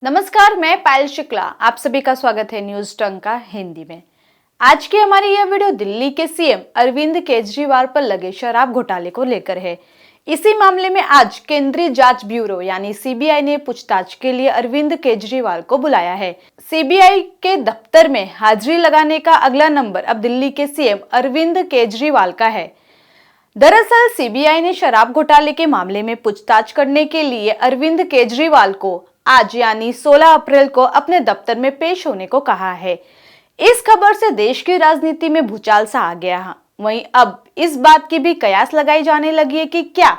नमस्कार, मैं पायल शुक्ला। आप सभी का स्वागत है न्यूज टंका हिंदी में। आज की हमारी यह वीडियो दिल्ली के सीएम अरविंद केजरीवाल पर लगे शराब घोटाले को लेकर है। इसी मामले में आज केंद्रीय जांच ब्यूरो यानी सीबीआई ने पूछताछ के लिए अरविंद केजरीवाल को बुलाया है। सीबीआई के दफ्तर में हाजिरी लगाने का अगला नंबर अब दिल्ली के सीएम अरविंद केजरीवाल का है। दरअसल सीबीआई ने शराब घोटाले के मामले में पूछताछ करने के लिए अरविंद केजरीवाल को आज यानी 16 अप्रैल को अपने दफ्तर में पेश होने को कहा है। इस खबर से देश की राजनीति में भूचाल सा आ गया है। वहीं अब इस बात की भी कयास लगाई जाने लगी है कि क्या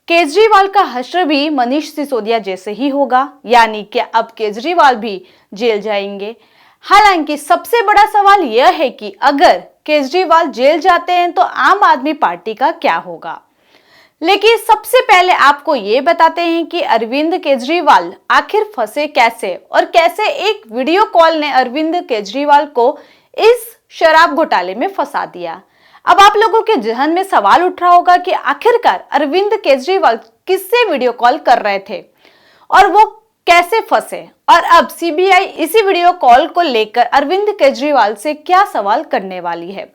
केजरीवाल का हश्र भी मनीष सिसोदिया जैसे ही होगा, यानी क्या अब केजरीवाल भी जेल जाएंगे। हालांकि सबसे बड़ा सवाल यह है कि अगर केजरीवाल जेल जाते हैं तो आम आदमी पार्टी का क्या होगा। लेकिन सबसे पहले आपको ये बताते हैं कि अरविंद केजरीवाल आखिर फंसे कैसे और कैसे एक वीडियो कॉल ने अरविंद केजरीवाल को इस शराब घोटाले में फंसा दिया। अब आप लोगों के जहन में सवाल उठ रहा होगा कि आखिरकार अरविंद केजरीवाल किससे वीडियो कॉल कर रहे थे और वो कैसे फंसे, और अब सीबीआई इसी वीडियो कॉल को लेकर अरविंद केजरीवाल से क्या सवाल करने वाली है।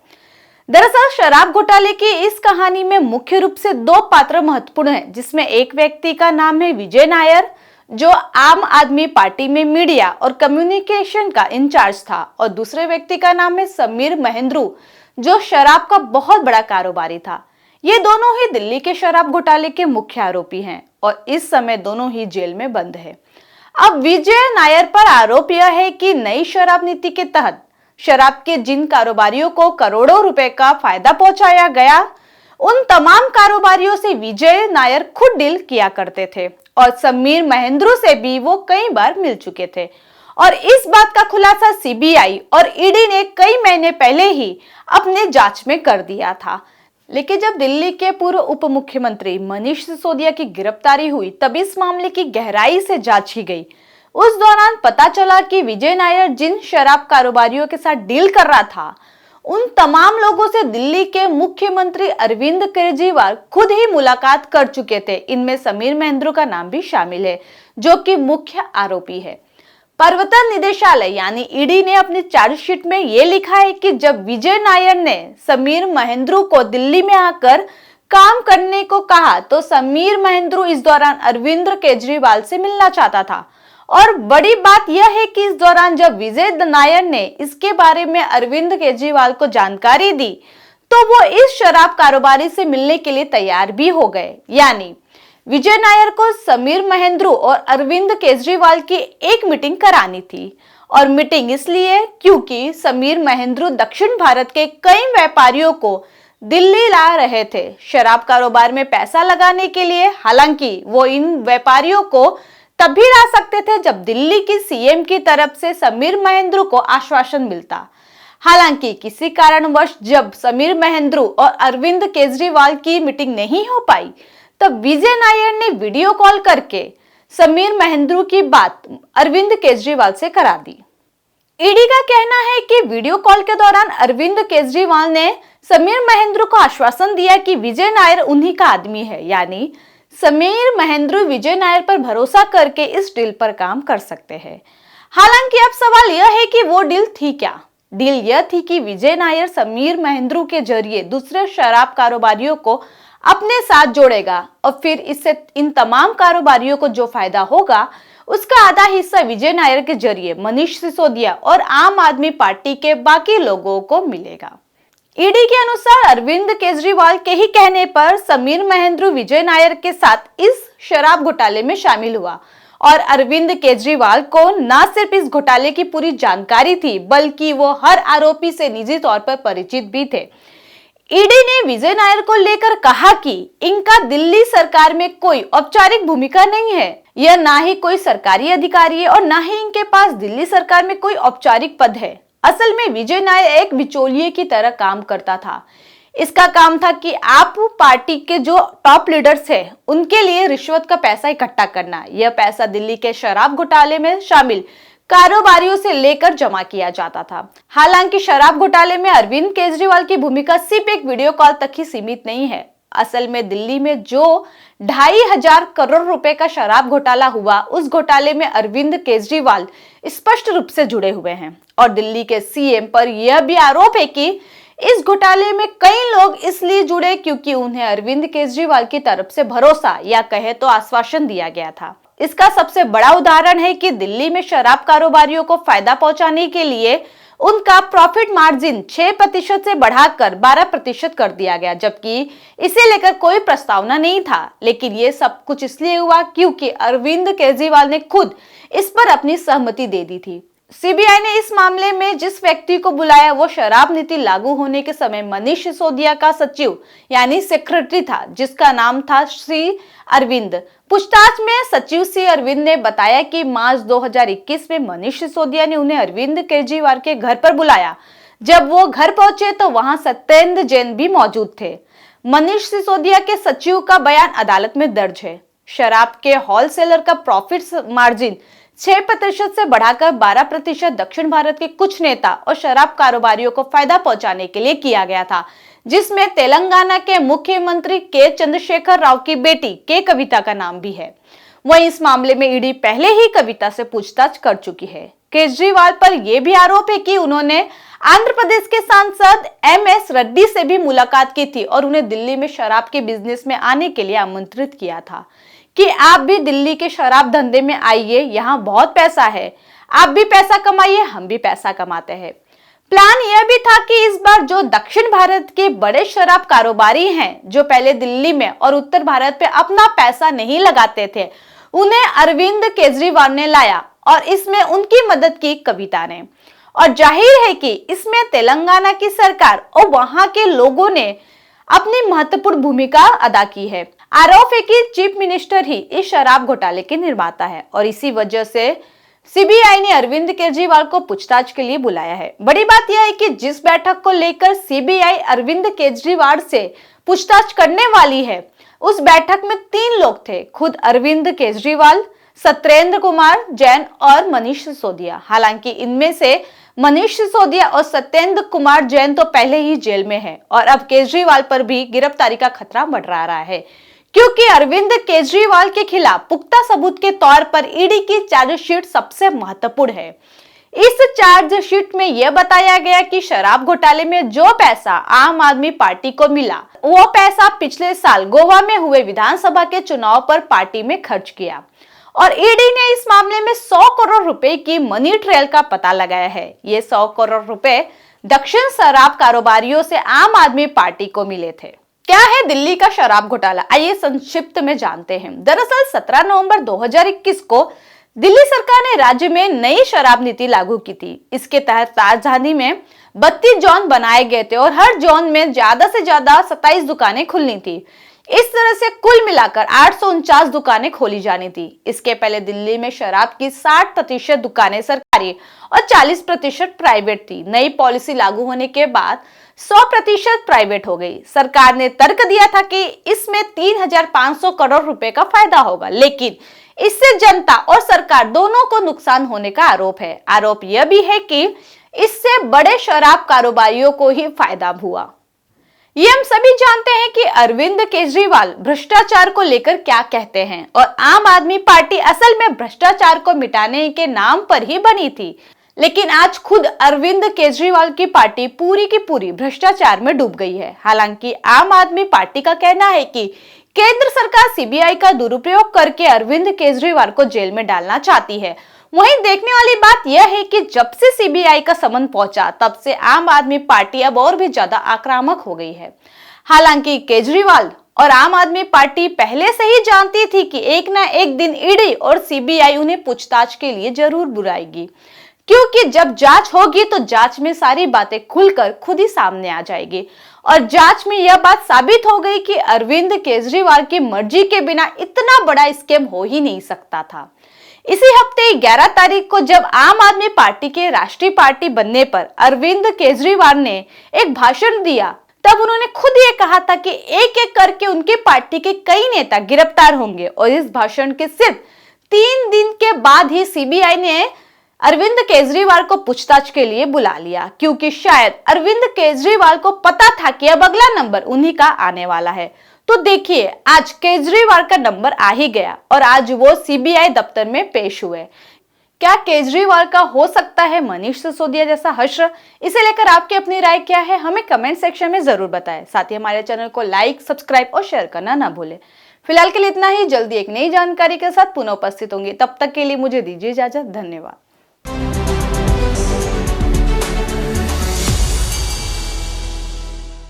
दरअसल शराब घोटाले की इस कहानी में मुख्य रूप से दो पात्र महत्वपूर्ण हैं, जिसमें एक व्यक्ति का नाम है विजय नायर, जो आम आदमी पार्टी में मीडिया और कम्युनिकेशन का इंचार्ज था, और दूसरे व्यक्ति का नाम है समीर महेंद्रू, जो शराब का बहुत बड़ा कारोबारी था। ये दोनों ही दिल्ली के शराब घोटाले के मुख्य आरोपी हैं और इस समय दोनों ही जेल में बंद है। अब विजय नायर पर आरोप यह है कि नई शराब नीति के तहत शराब के जिन कारोबारियों को करोड़ों रुपए का फायदा पहुंचाया गया, उन तमाम कारोबारियों से विजय नायर खुद डील किया करते थे और समीर महेंद्रू से भी वो कई बार मिल चुके थे। और इस बात का खुलासा सीबीआई और ईडी ने कई महीने पहले ही अपने जांच में कर दिया था। लेकिन जब दिल्ली के पूर्व उप मुख्यमंत्री मनीष सिसोदिया की गिरफ्तारी हुई, तब इस मामले की गहराई से जांच की गई। उस दौरान पता चला कि विजय नायर जिन शराब कारोबारियों के साथ डील कर रहा था, उन तमाम लोगों से दिल्ली के मुख्यमंत्री अरविंद केजरीवाल खुद ही मुलाकात कर चुके थे। इनमें समीर महेंद्रू का नाम भी शामिल है, जो कि मुख्य आरोपी है। प्रवर्तन निदेशालय यानी ईडी ने अपनी चार्जशीट में यह लिखा है कि जब विजय नायर ने समीर महेंद्रू को दिल्ली में आकर काम करने को कहा, तो समीर महेंद्रू इस दौरान अरविंद केजरीवाल से मिलना चाहता था। और बड़ी बात यह है कि इस दौरान जब विजय नायर ने इसके बारे में अरविंद केजरीवाल को जानकारी दी, तो वो इस शराब कारोबारी से मिलने के लिए तैयार भी हो गए। यानी विजय नायर को समीर महेंद्रू और अरविंद केजरीवाल की एक मीटिंग करानी थी, और मीटिंग इसलिए क्योंकि समीर महेंद्रू दक्षिण भारत के कई व्यापारियों को दिल्ली ला रहे थे शराब कारोबार में पैसा लगाने के लिए। हालांकि वो इन व्यापारियों को तभी ला सकते थे जब दिल्ली की सीएम की तरफ से समीर महेंद्रू को आश्वासन मिलता। हालांकि किसी कारणवश जब समीर महेंद्रू और अरविंद केजरीवाल की मीटिंग नहीं हो पाई, तब विजय नायर ने वीडियो कॉल करके समीर महेंद्रू की बात अरविंद केजरीवाल से करा दी। ईडी का कहना है कि वीडियो कॉल के दौरान अरविंद केजरीवाल ने समीर महेंद्रू को आश्वासन दिया कि विजय नायर उन्हीं का आदमी है, यानी समीर महेंद्रू विजय नायर पर भरोसा करके इस डील पर काम कर सकते हैं। हालांकि अब सवाल यह है कि वो डील थी क्या। डील यह थी कि विजय नायर समीर महेंद्रू के जरिए दूसरे शराब कारोबारियों को अपने साथ जोड़ेगा और फिर इससे इन तमाम कारोबारियों को जो फायदा होगा, उसका आधा हिस्सा विजय नायर के जरिए मनीष सिसोदिया और आम आदमी पार्टी के बाकी लोगों को मिलेगा। ईडी के अनुसार अरविंद केजरीवाल के ही कहने पर समीर महेंद्रू विजय नायर के साथ इस शराब घोटाले में शामिल हुआ, और अरविंद केजरीवाल को न सिर्फ इस घोटाले की पूरी जानकारी थी, बल्कि वो हर आरोपी से निजी तौर पर परिचित भी थे। ईडी ने विजय नायर को लेकर कहा कि इनका दिल्ली सरकार में कोई औपचारिक भूमिका नहीं है, यह ना ही कोई सरकारी अधिकारी है और ना ही इनके पास दिल्ली सरकार में कोई औपचारिक पद है। असल में विजय नायर एक बिचौलिए की तरह काम करता था। इसका काम था कि आप पार्टी के जो टॉप लीडर्स हैं, उनके लिए रिश्वत का पैसा इकट्ठा करना। यह पैसा दिल्ली के शराब घोटाले में शामिल कारोबारियों से लेकर जमा किया जाता था। हालांकि शराब घोटाले में अरविंद केजरीवाल की भूमिका सिर्फ एक वीडियो कॉल तक ही सीमित नहीं है। असल में दिल्ली में जो 2,500 करोड़ रुपए का शराब घोटाला हुआ, उस घोटाले में अरविंद केजरीवाल स्पष्ट रूप से जुड़े हुए हैं। और दिल्ली के सीएम पर यह भी आरोप है कि इस घोटाले में कई लोग इसलिए जुड़े क्योंकि उन्हें अरविंद केजरीवाल की तरफ से भरोसा या कहे तो आश्वासन दिया गया था। इसका सबसे बड़ा उदाहरण है कि दिल्ली में शराब कारोबारियों को फायदा पहुंचाने के लिए उनका प्रॉफिट मार्जिन 6% से बढ़ाकर 12% कर दिया गया, जबकि इसे लेकर कोई प्रस्तावना नहीं था। लेकिन ये सब कुछ इसलिए हुआ क्योंकि अरविंद केजरीवाल ने खुद इस पर अपनी सहमति दे दी थी। सीबीआई ने इस मामले में जिस व्यक्ति को बुलाया वो शराब नीति लागू होने के समय मनीष सिसोदिया का सचिव यानी सेक्रेटरी था, जिसका नाम था श्री अरविंद। पूछताछ में सचिव सी अरविंद ने बताया कि मार्च 2021 में मनीष सिसोदिया ने उन्हें अरविंद केजरीवाल के घर पर बुलाया। जब वो घर पहुंचे तो वहां सत्येंद्र जैन भी मौजूद थे। मनीष सिसोदिया के सचिव का बयान अदालत में दर्ज है। शराब के होलसेलर का प्रॉफिट मार्जिन 6% से बढ़ाकर 12% दक्षिण भारत के कुछ नेता और शराब कारोबारियों को फायदा पहुंचाने के लिए किया गया था, जिसमें तेलंगाना के मुख्यमंत्री के चंद्रशेखर राव की बेटी के कविता का नाम भी है। वहीं इस मामले में ईडी पहले ही कविता से पूछताछ कर चुकी है। केजरीवाल पर यह भी आरोप है कि उन्होंने आंध्र प्रदेश के सांसद MS रेड्डी से भी मुलाकात की थी और उन्हें दिल्ली में शराब के बिजनेस में आने के लिए आमंत्रित किया था कि आप भी दिल्ली के शराब धंधे में आइए, यहाँ बहुत पैसा है, आप भी पैसा कमाइए, हम भी पैसा कमाते हैं। प्लान यह भी था कि इस बार जो दक्षिण भारत के बड़े शराब कारोबारी हैं, जो पहले दिल्ली में और उत्तर भारत पे अपना पैसा नहीं लगाते थे, उन्हें अरविंद केजरीवाल ने लाया और इसमें उनकी मदद की कविता ने। और जाहिर है कि इसमें तेलंगाना की सरकार और वहां के लोगों ने अपनी महत्वपूर्ण भूमिका अदा की है। आरोप है कि चीफ मिनिस्टर ही इस शराब घोटाले के निर्माता है और इसी वजह से सीबीआई ने अरविंद केजरीवाल को पूछताछ के लिए बुलाया है। बड़ी बात यह है कि जिस बैठक को लेकर सीबीआई अरविंद केजरीवाल से पूछताछ करने वाली है, उस बैठक में 3 लोग थे, खुद अरविंद केजरीवाल, सत्येंद्र कुमार जैन और मनीष सिसोदिया। हालांकि इनमें से मनीष सिसोदिया और सत्येंद्र कुमार जैन तो पहले ही जेल में है और अब केजरीवाल पर भी गिरफ्तारी का खतरा मंडरा रहा है, क्योंकि अरविंद केजरीवाल के खिलाफ पुख्ता सबूत के तौर पर ईडी की चार्जशीट सबसे महत्वपूर्ण है। इस चार्जशीट में यह बताया गया कि शराब घोटाले में जो पैसा आम आदमी पार्टी को मिला, वो पैसा पिछले साल गोवा में हुए विधानसभा के चुनाव पर पार्टी में खर्च किया और ईडी ने इस मामले में 100 करोड़ रुपए की मनी ट्रेल का पता लगाया है। ये 100 करोड़ रुपए दक्षिण शराब कारोबारियों से आम आदमी पार्टी को मिले थे। क्या है दिल्ली का शराब घोटाला, आइए संक्षिप्त में जानते हैं। दरअसल 17 नवंबर 2021 को दिल्ली सरकार ने राज्य में नई शराब नीति लागू की थी। इसके तहत राजधानी में 32 जोन बनाए गए थे और हर जोन में ज्यादा से ज्यादा 27 दुकानें खुलनी थी। इस तरह से कुल मिलाकर 849 दुकानें खोली जानी थी। इसके पहले दिल्ली में शराब की 60% दुकानें सरकारी और 40% प्राइवेट थी। नई पॉलिसी लागू होने के बाद 100% प्राइवेट हो गई। सरकार ने तर्क दिया था कि इसमें 3,500 करोड़ रुपए का फायदा होगा, लेकिन इससे जनता और सरकार दोनों को नुकसान होने का आरोप है। आरोप यह भी है कि इससे बड़े शराब कारोबारियों को ही फायदा हुआ। ये हम सभी जानते हैं कि अरविंद केजरीवाल भ्रष्टाचार को लेकर क्या कहते हैं और आम आदमी पार्टी असल में भ्रष्टाचार को मिटाने के नाम पर ही बनी थी, लेकिन आज खुद अरविंद केजरीवाल की पार्टी पूरी की पूरी भ्रष्टाचार में डूब गई है। हालांकि आम आदमी पार्टी का कहना है कि केंद्र सरकार सीबीआई का दुरुपयोग करके अरविंद केजरीवाल को जेल में डालना चाहती है। वहीं देखने वाली बात यह है कि जब से सीबीआई का समन पहुंचा, तब से आम आदमी पार्टी अब और भी ज्यादा आक्रामक हो गई है। हालांकि केजरीवाल और आम आदमी पार्टी पहले से ही जानती थी कि एक ना एक दिन ईडी और सीबीआई उन्हें पूछताछ के लिए जरूर बुलाएगी, क्योंकि जब जांच होगी तो जांच में सारी बातें खुलकर खुद ही सामने आ जाएगी। और जांच में यह बात साबित हो गई कि अरविंद केजरीवाल की मर्जी के बिना इतना बड़ा स्कैम हो ही नहीं सकता था। इसी हफ्ते 11 तारीख को जब आम आदमी पार्टी के राष्ट्रीय पार्टी बनने पर अरविंद केजरीवाल ने एक भाषण दिया, तब उन्होंने खुद ये कहा था कि एक एक करके उनकी पार्टी के कई नेता गिरफ्तार होंगे। और इस भाषण के सिर्फ 3 दिन के बाद ही सीबीआई ने अरविंद केजरीवाल को पूछताछ के लिए बुला लिया, क्योंकि शायद अरविंद केजरीवाल को पता था कि अब अगला नंबर उन्हीं का आने वाला है। तो देखिए, आज केजरीवाल का नंबर आ ही गया और आज वो सीबीआई दफ्तर में पेश हुए। क्या केजरीवाल का हो सकता है मनीष सिसोदिया जैसा हश्र? इसे लेकर आपकी अपनी राय क्या है, हमें कमेंट सेक्शन में जरूर बताएं। साथ ही हमारे चैनल को लाइक, सब्सक्राइब और शेयर करना ना भूलें। फिलहाल के लिए इतना ही। जल्दी एक नई जानकारी के साथ पुनः उपस्थित होंगे। तब तक के लिए मुझे दीजिए इजाजत। धन्यवाद।